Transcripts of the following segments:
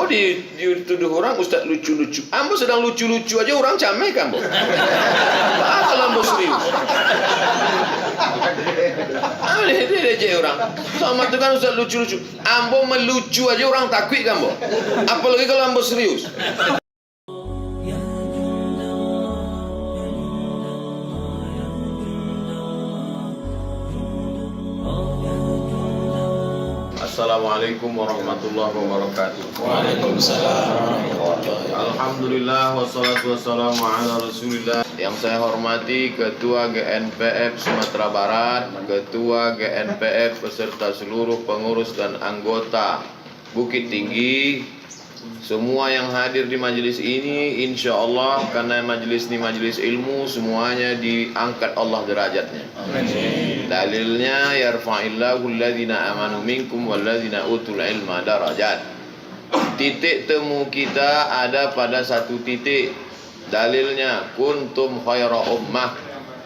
dituduh orang ustaz lucu-lucu. Ambo sedang lucu-lucu aja orang cameh kan, Ambo. Apa kalau Ambo serius? Dia aja orang. Sama tu kan ustaz lucu-lucu. Ambo melucu aja orang takut kan, Ambo. Apalagi kalau Ambo serius. Assalamualaikum warahmatullahi wabarakatuh. Waalaikumsalam. Alhamdulillah wassalatu wassalamu ala Rasulillah. Yang saya hormati Ketua GNPF Sumatera Barat, Ketua GNPF beserta seluruh pengurus dan anggota Bukit Tinggi, semua yang hadir di majelis ini, insya Allah karena majelis ini majelis ilmu, semuanya diangkat Allah derajatnya. Dalilnya yarfa'illahu alladhina amanu minkum walladhina utul ilma darajat. Titik temu kita ada pada satu titik. Dalilnya kuntum khaira ummah,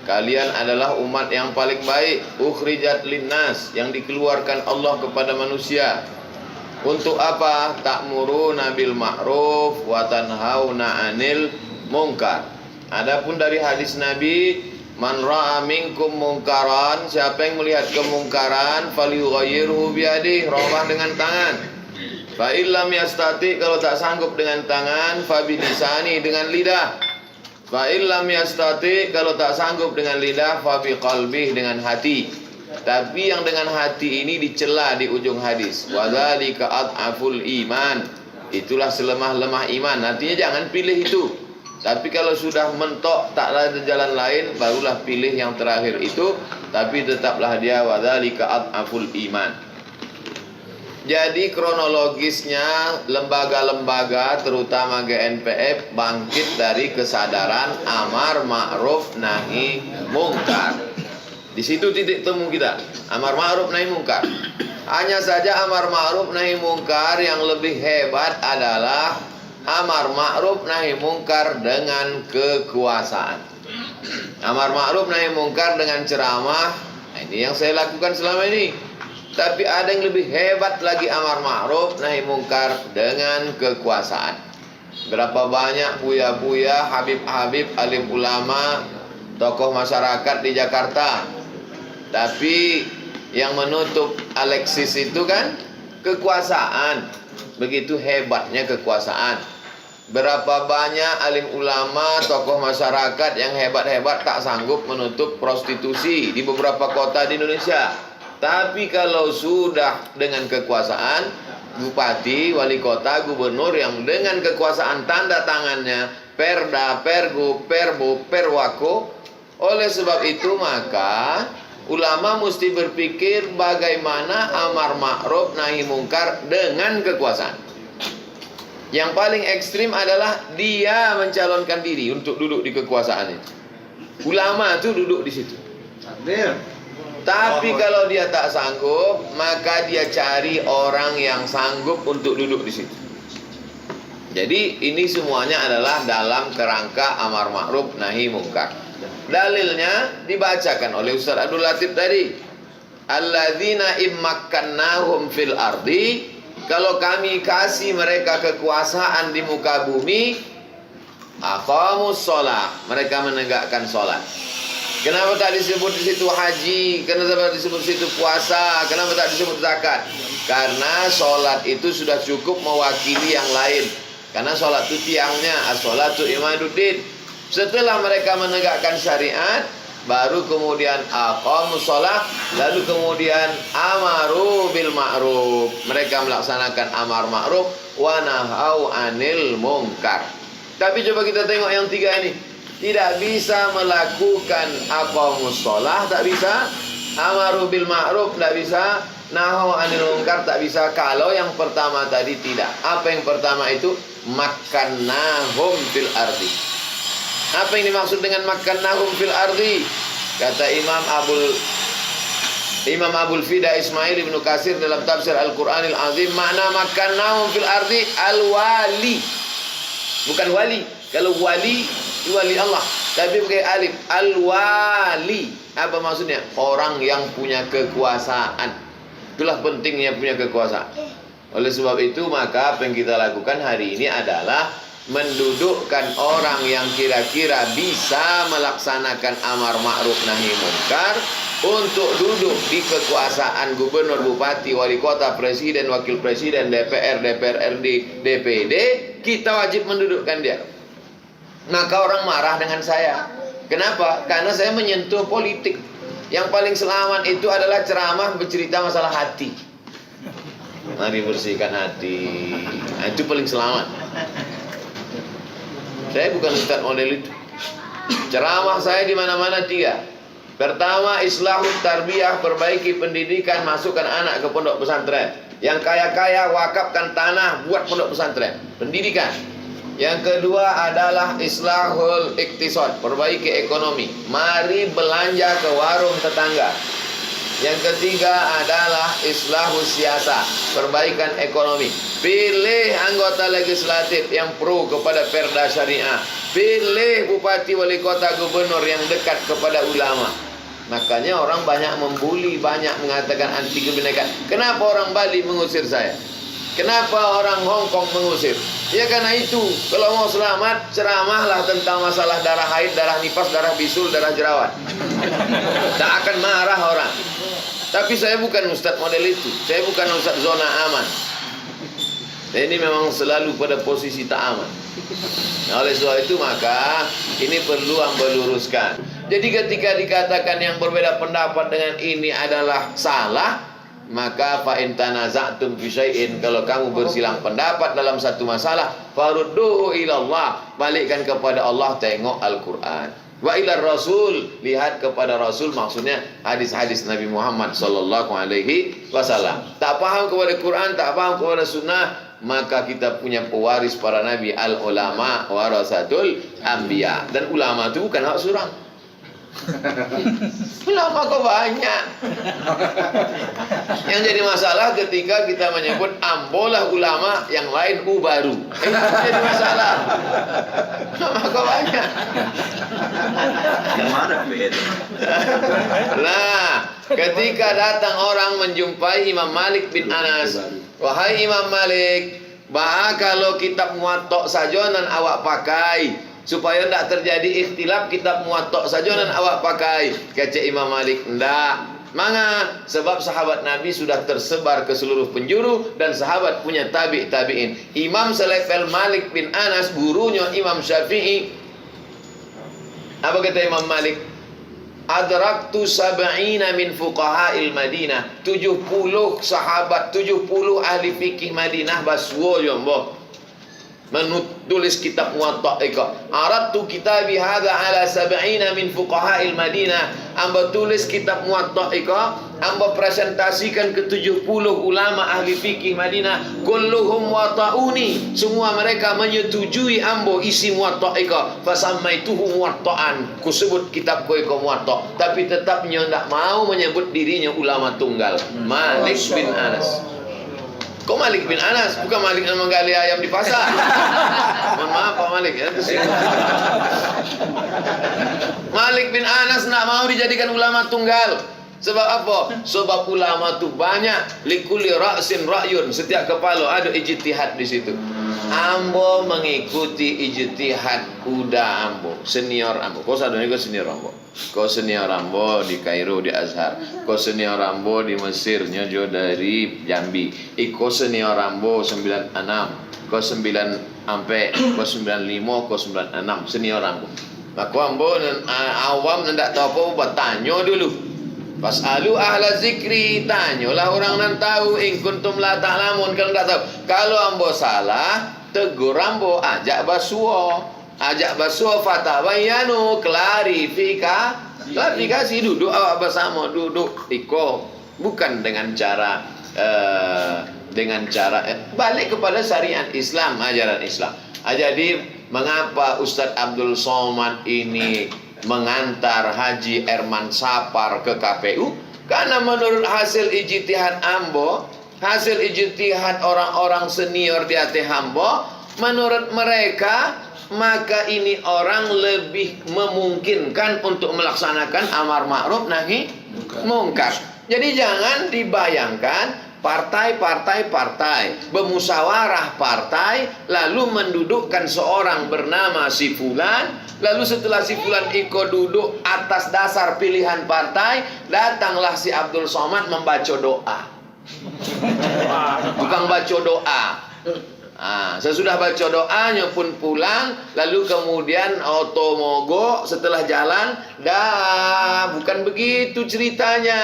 kalian adalah umat yang paling baik, ukhrijat linnas, yang dikeluarkan Allah kepada manusia. Untuk apa? Ta'muruna bil ma'ruf wa tanhauna 'anil munkar. Adapun dari hadis Nabi, man ra'a minkum munkaran, siapa yang melihat kemungkaran, falyughayyirhu biyadihi, rubah dengan tangan. Fa illam yastati, kalau tak sanggup dengan tangan, fa bilisani, dengan lidah. Fa illam yastati, kalau tak sanggup dengan lidah, fa biqalbihi, dengan hati. Tapi yang dengan hati ini dicela di ujung hadis. Wadzalika ad'aful iman, itulah selemah-lemah iman. Artinya jangan pilih itu. Tapi kalau sudah mentok tak ada jalan lain, barulah pilih yang terakhir itu. Tapi tetaplah dia wadzalika ad'aful iman. Jadi kronologisnya lembaga-lembaga terutama GNPF bangkit dari kesadaran amar ma'ruf nahi mungkar. Di situ titik temu kita, amar ma'ruf nahi mungkar. Hanya saja amar ma'ruf nahi mungkar yang lebih hebat adalah amar ma'ruf nahi mungkar dengan kekuasaan. Amar ma'ruf nahi mungkar dengan ceramah, ini yang saya lakukan selama ini. Tapi ada yang lebih hebat lagi, amar ma'ruf nahi mungkar dengan kekuasaan. Berapa banyak buya-buya, habib-habib, alim ulama, tokoh masyarakat di Jakarta. Tapi yang menutup Alexis itu kan kekuasaan. Begitu hebatnya kekuasaan. Berapa banyak alim ulama, tokoh masyarakat yang hebat-hebat tak sanggup menutup prostitusi di beberapa kota di Indonesia. Tapi kalau sudah dengan kekuasaan, bupati, wali kota, gubernur yang dengan kekuasaan tanda tangannya perda, pergub, perbu, perwako. Oleh sebab itu maka ulama mesti berpikir bagaimana amar ma'ruf nahi mungkar dengan kekuasaan. Yang paling ekstrim adalah dia mencalonkan diri untuk duduk di kekuasaan itu. Ulama itu duduk di situ. Tapi kalau dia tak sanggup, maka dia cari orang yang sanggup untuk duduk di situ. Jadi ini semuanya adalah dalam kerangka amar ma'ruf nahi mungkar. Dalilnya dibacakan oleh Ustaz Abdul Latif tadi. Alladzina immakkannahum fil ardi, kalau kami kasih mereka kekuasaan di muka bumi, aqamus shalah, mereka menegakkan salat. Kenapa tak disebut di situ haji? Kenapa tak disebut di situ puasa? Kenapa tak disebut zakat? Karena sholat itu sudah cukup mewakili yang lain. Karena sholat itu tiangnya, as-sholatu imaduddin. Setelah mereka menegakkan syariat, baru kemudian aqamus shalah, lalu kemudian amaru bil ma'ruf. Mereka melaksanakan amar ma'ruf wa nahau anil munkar. Tapi coba kita tengok yang tiga ini. Tidak bisa melakukan aqamus shalah, tak bisa. Amaru bil ma'ruf, tak bisa. Nahu anil munkar, tak bisa. Kalau yang pertama tadi tidak. Apa yang pertama itu? Makkannahum fil ardi. Apa yang dimaksud dengan makkannahum fil ardi? Kata Imam Abul Fida Ismail Ibn Katsir dalam tafsir Al-Quranil Azim, makna makkannahum fil ardi al-wali. Bukan wali. Kalau wali Allah, tapi pakai alif. Al-wali, apa maksudnya? Orang yang punya kekuasaan. Itulah pentingnya punya kekuasaan. Oleh sebab itu maka apa yang kita lakukan hari ini adalah mendudukkan orang yang kira-kira bisa melaksanakan amar ma'ruf nahi munkar untuk duduk di kekuasaan gubernur, bupati, wali kota, presiden, wakil presiden, DPR, DPRD, DPD. Kita wajib mendudukkan dia. Maka orang marah dengan saya. Kenapa? Karena saya menyentuh politik. Yang paling selamat itu adalah ceramah bercerita masalah hati. Mari bersihkan hati. Nah, itu paling selamat. Saya bukan ustaz model itu. Ceramah saya di mana-mana 3. Pertama, islahut tarbiyah, perbaiki pendidikan, masukkan anak ke pondok pesantren. Yang kaya-kaya wakafkan tanah buat pondok pesantren. Pendidikan. Yang kedua adalah islahul iktisad, perbaiki ekonomi. Mari belanja ke warung tetangga. Yang ketiga adalah islahus siasa, perbaikan ekonomi. Pilih anggota legislatif yang pro kepada perda syariah. Pilih bupati, wali kota, gubernur yang dekat kepada ulama. Makanya orang banyak membuli, banyak mengatakan anti kebinekaan. Kenapa orang Bali mengusir saya? Kenapa orang Hong Kong mengusir? Ya karena itu, kalau mau selamat, ceramahlah tentang masalah darah haid, darah nifas, darah bisul, darah jerawat. Tak akan marah orang. Tapi saya bukan ustaz model itu. Saya bukan ustaz zona aman. Ini memang selalu pada posisi tak aman. Nah, oleh sebab itu maka ini perlu hamba luruskan. Jadi ketika dikatakan yang berbeda pendapat dengan ini adalah salah, maka fa in tanaza'tum fi syai'in, kalau kamu bersilang pendapat dalam satu masalah, farudduhu ila Allah, balikkan kepada Allah, tengok Al-Qur'an. Wa ila Rasul, lihat kepada Rasul, maksudnya hadis-hadis Nabi Muhammad sallallahu alaihi wasallam. Tak paham kepada Quran, tak paham kepada sunnah, maka kita punya pewaris para nabi, al ulama warasatul anbiya. Dan ulama itu bukan hak surang. Ulama kok banyak. Yang jadi masalah ketika kita menyebut ambolah ulama, yang lain baru. Itu jadi masalah. Ulama kok banyak. Nah, ketika datang orang menjumpai Imam Malik bin Anas, wahai Imam Malik, kalau kitab Muwatta sajonan awak pakai, supaya tidak terjadi ikhtilaf, kitab Muwatta sajonan awak pakai. Kata Imam Malik, ndak. Manga, sebab sahabat Nabi sudah tersebar ke seluruh penjuru dan sahabat punya tabi'in. Imam selevel Malik bin Anas, gurunya Imam Syafi'i. Apa kata Imam Malik? Adraktu sab'ina min fuqaha'il Madinah. 70 sahabat, 70 ahli fikih Madinah baswo jombo menulis kitab Muwatta ika. Aradtu kitabi hadza ala sab'ina min fuqaha'il Madinah. Amba tulis kitab Muwatta ika, amba presentasikan ke 70 ulama ahli fikih Madinah. Kulluhum wata'uni, semua mereka menyetujui ambo isi Muwatta ika. Fasammaituhu Muwatta'an, ku sebut kitab ko ika Muwatta, tapi tetapnya ndak mau menyebut dirinya ulama tunggal. Malik bin Anas. Kok Malik bin Anas? Bukan Malik yang menggali ayam di pasar. Mohon maaf Pak Malik ya. Malik bin Anas nak mau dijadikan ulama tunggal. Sebab apa? Sebab ulama tu banyak. Likulli ra'sin ra'yun. Setiap kepala ada ijtihad di situ. Ambo mengikuti ijtihad kuda ambo, senior ambo. Kau sadar kau senior ambo. Kau senior ambo di Kairo di Azhar. Kau senior ambo di Mesir nyojo dari Jambi. Iko senior ambo 96. Kau 9 sampai kau 95, kau 96 senior ambo. Maka ambo awam ndak tahu apa, bertanya dulu. Fas'alu ahla zikri, tanyalah orang yang tahu. In kuntum la ta'lamun, kalau tidak tahu. Kalau ambo salah, tegur ambo, ajak basuo. Ajak basuo fatabayanu, klarifikasi, duduk awak bersama, duduk iko. Bukan dengan cara balik kepada syariat Islam, ajaran Islam. Jadi mengapa Ustadz Abdul Somad ini mengantar Haji Erman Sapar ke KPU? Karena menurut hasil ijtihad ambo, hasil ijtihad orang-orang senior di atas ambo, menurut mereka maka ini orang lebih memungkinkan untuk melaksanakan amar ma'ruf nahi mungkar. Jadi jangan dibayangkan partai, bermusyawarah partai, lalu mendudukkan seorang bernama si Fulan, lalu setelah si Fulan Iko duduk atas dasar pilihan partai, datanglah si Abdul Somad membaca doa. Tukang baca doa. Sesudah baca doanya pun pulang, lalu kemudian otomogok setelah jalan. Bukan begitu ceritanya.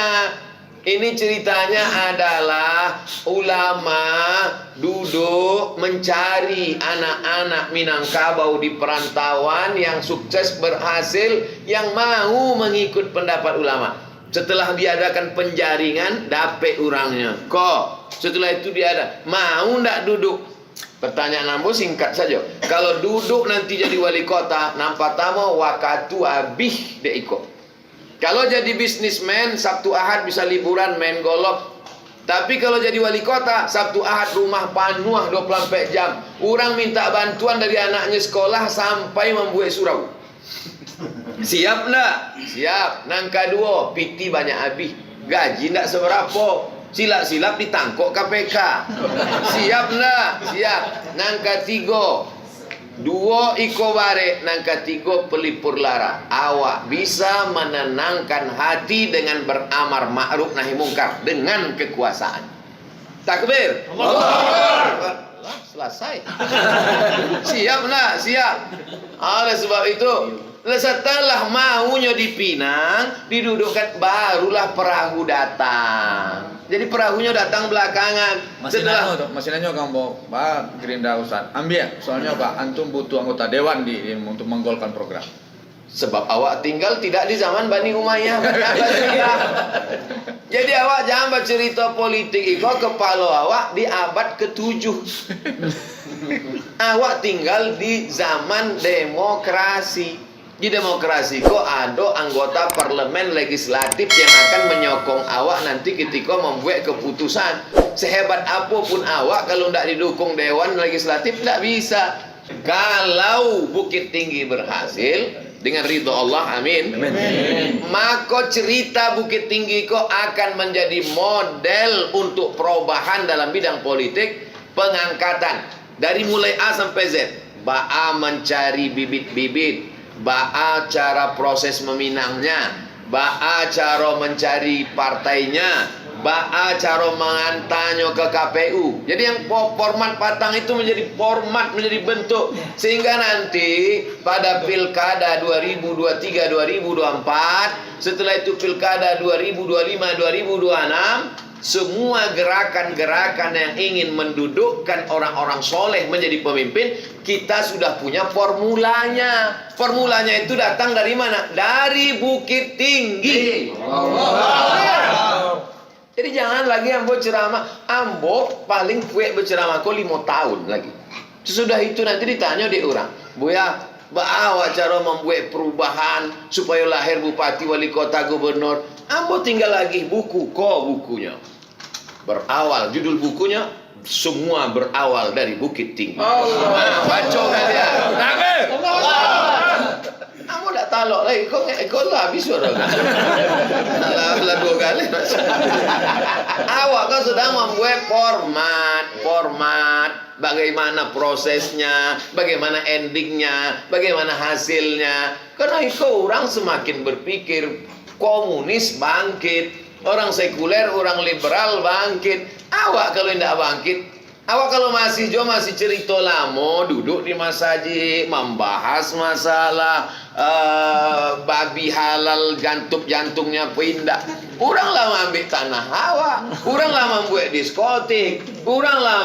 Ini ceritanya adalah ulama duduk mencari anak-anak Minangkabau di perantauan yang sukses berhasil, yang mau mengikut pendapat ulama. Setelah diadakan penjaringan, dapet orangnya. Kok setelah itu dia ada, mau ndak duduk? Pertanyaan ambo singkat saja. Kalau duduk nanti jadi wali kota, nampak tamu wakatu abih de iko. Kalau jadi bisnismen, Sabtu Ahad bisa liburan main golf. Tapi kalau jadi wali kota, Sabtu Ahad rumah penuh 24 jam. Orang minta bantuan dari anaknya sekolah sampai membuat surau. Siap ndak? Siap. Nangka 2, piti banyak habis. Gaji ndak seberapa. Silap-silap ditangkok KPK. Siap ndak? Siap. Nangka 3, 2 iko bare, nangka 3 pelipur lara. Awak bisa menenangkan hati dengan beramar ma'ruf nahi mungkar dengan kekuasaan. Takbir. Allah. Selesai. Siap nak? Siap. Oleh sebab itu, setelah maunya dipinang, didudukkan, barulah perahu datang. Jadi perahunya datang belakangan. Masih nanya kamu, Pak Gerindra Ustaz. Ambil, soalnya Pak, antum butuh anggota dewan untuk menggolkan program. Sebab awak tinggal tidak di zaman Bani Umayyah. Jadi awak jangan bercerita politik itu, kepala awak di abad ke-7. Awak tinggal di zaman demokrasi. Di demokrasi kok ada anggota parlemen legislatif yang akan menyokong awak nanti ketika membuat keputusan. Sehebat apapun awak, kalau tidak didukung dewan legislatif tidak bisa. Kalau Bukit Tinggi berhasil dengan ridho Allah, amin, maka cerita Bukit Tinggi kok akan menjadi model untuk perubahan dalam bidang politik, pengangkatan dari mulai A sampai Z. Ba'a mencari bibit-bibit, ba'a cara proses meminangnya, ba'a cara mencari partainya, ba'a cara mengantarnya ke KPU. Jadi yang format patang itu menjadi format, menjadi bentuk, sehingga nanti pada pilkada 2023 2024, setelah itu pilkada 2025 2026, semua gerakan-gerakan yang ingin mendudukkan orang-orang soleh menjadi pemimpin, kita sudah punya formulanya. Formulanya itu datang dari mana? Dari Bukit Tinggi. Jadi jangan lagi ambo ceramah. Ambo paling kue berceramah kok 5 tahun lagi. Sesudah itu nanti ditanya di orang, Buya, bagaimana cara membuat perubahan supaya lahir bupati, wali kota, gubernur? Ambo tinggal lagi buku, bukunya berawal, judul bukunya semua berawal dari Bukit Tinggi. Baca kalian. Ambo tak talok lagi, kok lah habis suara. Lah 2 kali. Awak kan sedang membuat format, bagaimana prosesnya, bagaimana endingnya, bagaimana hasilnya. Karena itu orang semakin berpikir komunis bangkit, orang sekuler, orang liberal bangkit. Awak kalau tidak bangkit, awak kalau masih cerita lama, duduk di masjid membahas masalah babi halal, jantungnya pindah. Orang lah ambil tanah awak, orang lah membuat diskotik, orang lah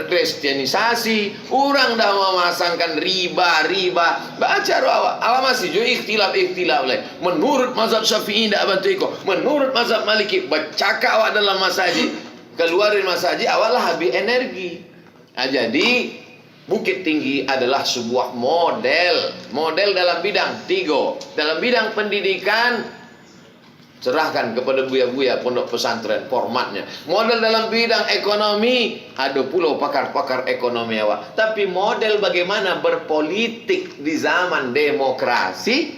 kristianisasi, orang dah memasangkan riba. Baca awak masih juga ikhtilaf leh. Menurut mazhab Syafi'i tidak bantu iko, menurut mazhab Maliki bercakap awak dalam masjid, keluar dari masjid awak lah habis energi. Jadi Bukit Tinggi adalah sebuah model dalam bidang 3. Dalam bidang pendidikan, serahkan kepada buya-buya pondok pesantren formatnya. Model dalam bidang ekonomi, ada pula pakar-pakar ekonomi awak. Tapi model bagaimana berpolitik di zaman demokrasi,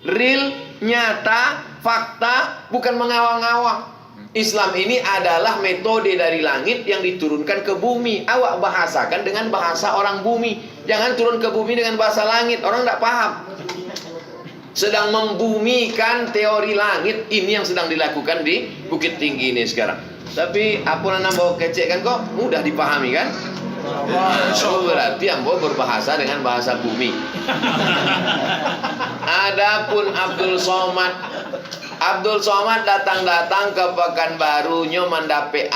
real, nyata, fakta, bukan mengawang-awang. Islam ini adalah metode dari langit yang diturunkan ke bumi. Awak bahasakan dengan bahasa orang bumi. Jangan turun ke bumi dengan bahasa langit. Orang tidak paham. Sedang membumikan teori langit. Ini yang sedang dilakukan di Bukit Tinggi ini sekarang. Tapi apa yang bawa kecek kan kok mudah dipahami kan? Oh, berarti ambo berbahasa dengan bahasa bumi. Adapun Abdul Somad datang-datang ke Pekanbaru nyo mendape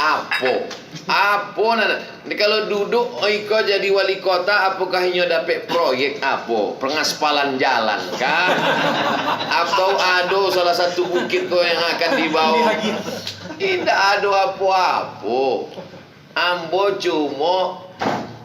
Apo nana. Kalau duduk iko jadi wali kota, apakah nyo dapet proyek apa? Pengaspalan jalan kan? Atau ada salah satu bukit ko yang akan dibawa? Tidak ada apa-apa. Ambo cuma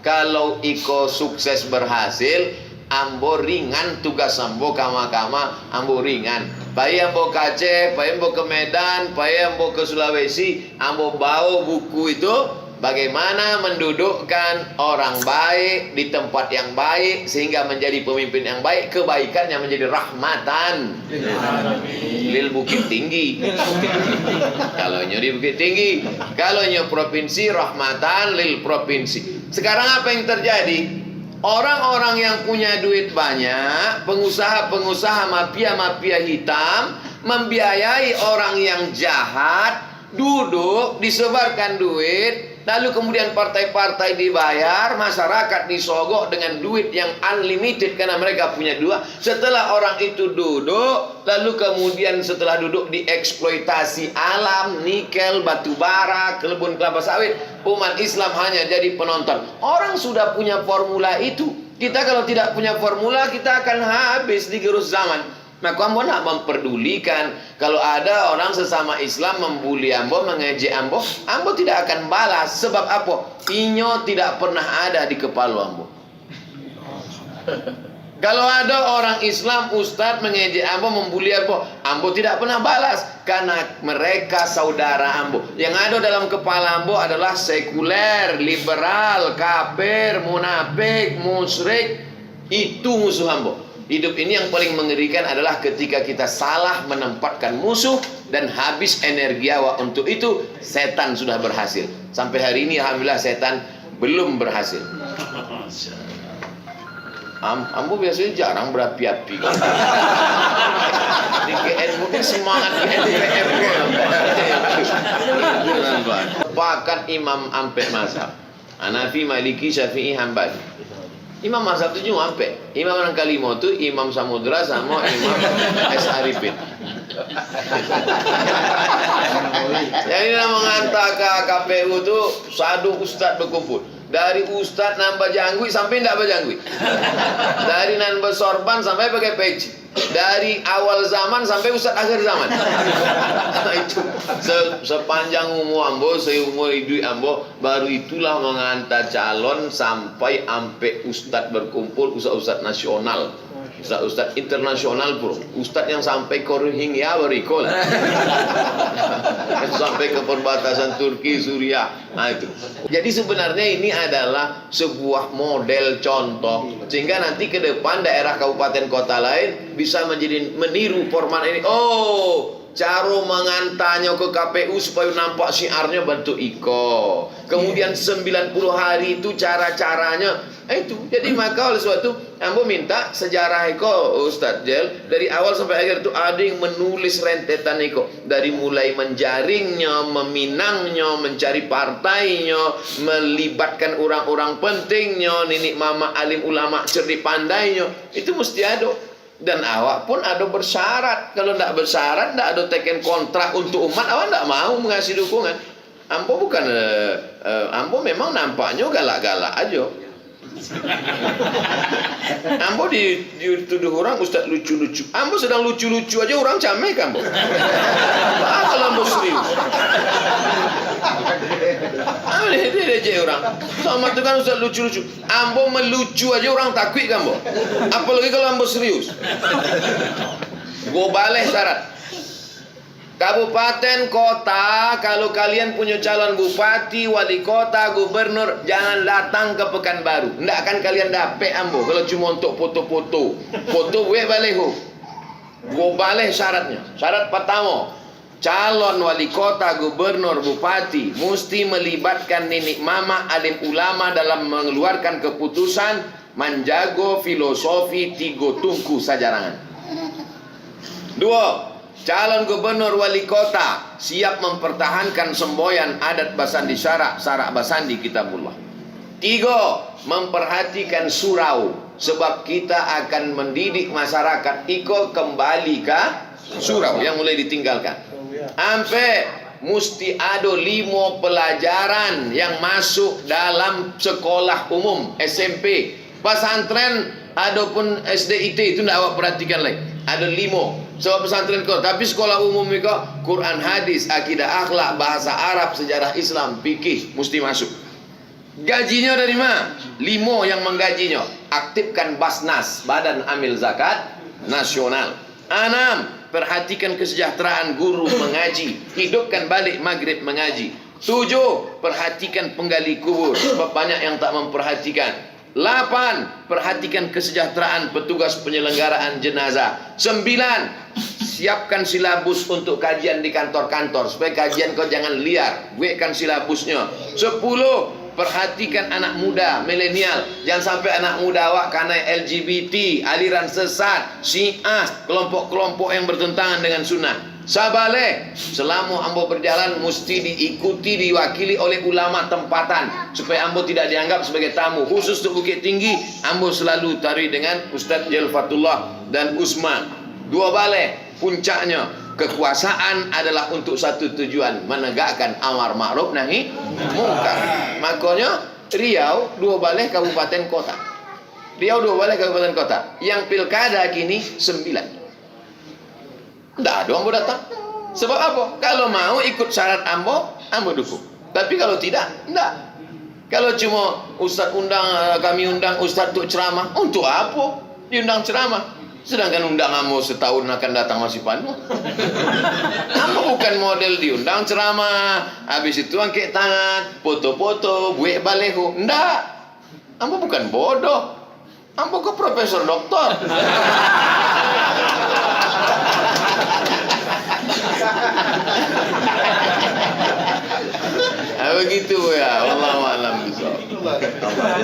kalau iko sukses berhasil, ambo ringan tugas ambo kama-kama, ambo ringan. Pai ambo ke Aceh, pai ambo ke Medan, pai ambo ke Sulawesi, ambo bawa buku itu bagaimana mendudukkan orang baik di tempat yang baik sehingga menjadi pemimpin yang baik, kebaikannya menjadi rahmatan lil Bukit Tinggi. Kalau nyo di Bukit Tinggi, kalau nyo provinsi, rahmatan lil provinsi. Sekarang apa yang terjadi? Orang-orang yang punya duit banyak, pengusaha-pengusaha mafia-mafia hitam membiayai orang yang jahat, duduk, disebarkan duit, lalu kemudian partai-partai dibayar, masyarakat disogok dengan duit yang unlimited karena mereka punya dua. Setelah orang itu duduk, lalu kemudian setelah duduk dieksploitasi alam, nikel, batu bara, kebun kelapa sawit, umat Islam hanya jadi penonton. Orang sudah punya formula itu. Kita kalau tidak punya formula, kita akan habis di gerus zaman. Maka ambo nak memperdulikan kalau ada orang sesama Islam membuli ambo, mengejek ambo, ambo tidak akan balas. Sebab apa? Inyo tidak pernah ada di kepala ambo. Kalau ada orang Islam, ustadz mengejek ambo, membuli ambo, ambo tidak pernah balas karena mereka saudara ambo. Yang ada dalam kepala ambo adalah sekuler, liberal, kafir, munafik, musyrik. Itu musuh ambo. Hidup ini yang paling mengerikan adalah ketika kita salah menempatkan musuh dan habis energi awak untuk itu, setan sudah berhasil. Sampai hari ini alhamdulillah setan belum berhasil. Ambo biasanya jarang berapi-api. Di GN mungkin semangat GNPF. Pakat Imam Ampe mazhab. Hanafi, Maliki, Syafi'i, Hambali. Imam mazhab itu cuma ampe. Imam yang kelima itu Imam Samudra sama Imam S. Arifin. Yang ini mengantar ke KPU itu sadu ustadz berkumpul. Dari ustadz nambah janggut sampai tidak berjanggut. Dari nambah sorban sampai pakai peci. Dari awal zaman sampai ustadz akhir zaman. Itu sepanjang umur ambo, seumur hidup ambo, baru itulah mengantar calon sampai ampe ustadz berkumpul, ustadz nasional. Ustadz internasional bro, ustadz yang sampai ke Rohingya berikut, sampai ke perbatasan Turki, Suriah. Nah itu. Jadi sebenarnya ini adalah sebuah model contoh sehingga nanti ke depan daerah kabupaten kota lain bisa menjadi meniru format ini. Oh, cara mengantarnya ke KPU supaya nampak syiarnya bentuk iko. Kemudian 90 hari itu cara-caranya itu. Jadi maka oleh sebab itu ambo minta sejarah iko Ustadz Jel dari awal sampai akhir itu ada yang menulis rentetan iko, dari mulai menjaringnya, meminangnya, mencari partainya, melibatkan orang-orang pentingnya, nenek mama alim ulama cerdik pandainya, itu mesti ada. Dan awak pun ada bersyarat. Kalau tidak bersyarat, tidak ada teken kontrak untuk umat, awak tidak mau mengasih dukungan. Ambo bukan ambo memang nampaknya galak-galak aja. Ambo dituduh orang ustadz lucu-lucu. Ambo sedang lucu-lucu aja orang camek ambo. Kalau ambo serius. Ambo dia orang. Sama tuh kan ustadz lucu-lucu. Ambo melucu aja orang takut ambo. Apalagi kalau ambo serius. Gue balik syarat. Kabupaten kota, kalau kalian punya calon bupati, wali kota, gubernur, jangan datang ke Pekanbaru. Tidak akan kalian dapet ambo kalau cuma untuk foto-foto. Foto gue balik ho. Gue balik syaratnya. Syarat pertama, calon wali kota, gubernur, bupati mesti melibatkan nenek mama alim ulama dalam mengeluarkan keputusan menjago filosofi tigo tungku sajarangan. 2. Calon gubernur wali kota siap mempertahankan semboyan adat Basandi Syarak, Sarak Basandi Kitabullah. 3. Memperhatikan surau, sebab kita akan mendidik masyarakat ikut kembali ke surau yang mulai ditinggalkan. Sampai mesti ada 5 pelajaran yang masuk dalam sekolah umum SMP, pesantren, adapun SDIT itu tidak awak perhatikan lagi. Ada 5. Sebab pesantren kau, tapi sekolah umum itu Quran, hadis, akidah, akhlak, bahasa Arab, sejarah Islam, fikih mesti masuk. Gajinya dari mana? 5 yang menggajinya. Aktifkan Basnas, Badan Amil Zakat Nasional. 6. Perhatikan kesejahteraan guru mengaji, hidupkan balik maghrib mengaji. 7. Perhatikan penggali kubur, sebab banyak yang tak memperhatikan. 8. Perhatikan kesejahteraan petugas penyelenggaraan jenazah. 9. Siapkan silabus untuk kajian di kantor-kantor, supaya kajian kau jangan liar, buatkan silabusnya. 10. Perhatikan anak muda, milenial. Jangan sampai anak muda awak karena LGBT, aliran sesat, Syiah, kelompok-kelompok yang bertentangan dengan sunnah. Sabale, selama ambo berjalan mesti diikuti, diwakili oleh ulama tempatan, supaya ambo tidak dianggap sebagai tamu. Khusus untuk Bukit Tinggi, ambo selalu tarik dengan Ustaz Jelfatullah dan Usman. 2 bale, puncaknya kekuasaan adalah untuk satu tujuan, menegakkan amar ma'ruf nahi mungkar. Makanya Riau 2 balai kabupaten kota. Riau 2 balai kabupaten kota. Yang pilkada kini 9. Tidak ada ambo datang. Sebab apa? Kalau mau ikut syarat ambo dukung. Tapi kalau tidak, tidak. Kalau cuma Ustaz undang, kami undang Ustaz untuk ceramah, untuk apa diundang ceramah? Sedangkan undanganmu setahun akan datang masih penuh. Kamu bukan model diundang ceramah, habis itu angkat tangan, foto-foto, buat baleho. Ndak. Kamu bukan bodoh. Kamu ke profesor doktor. Begitu ya. Wallahu a'lam bishawab.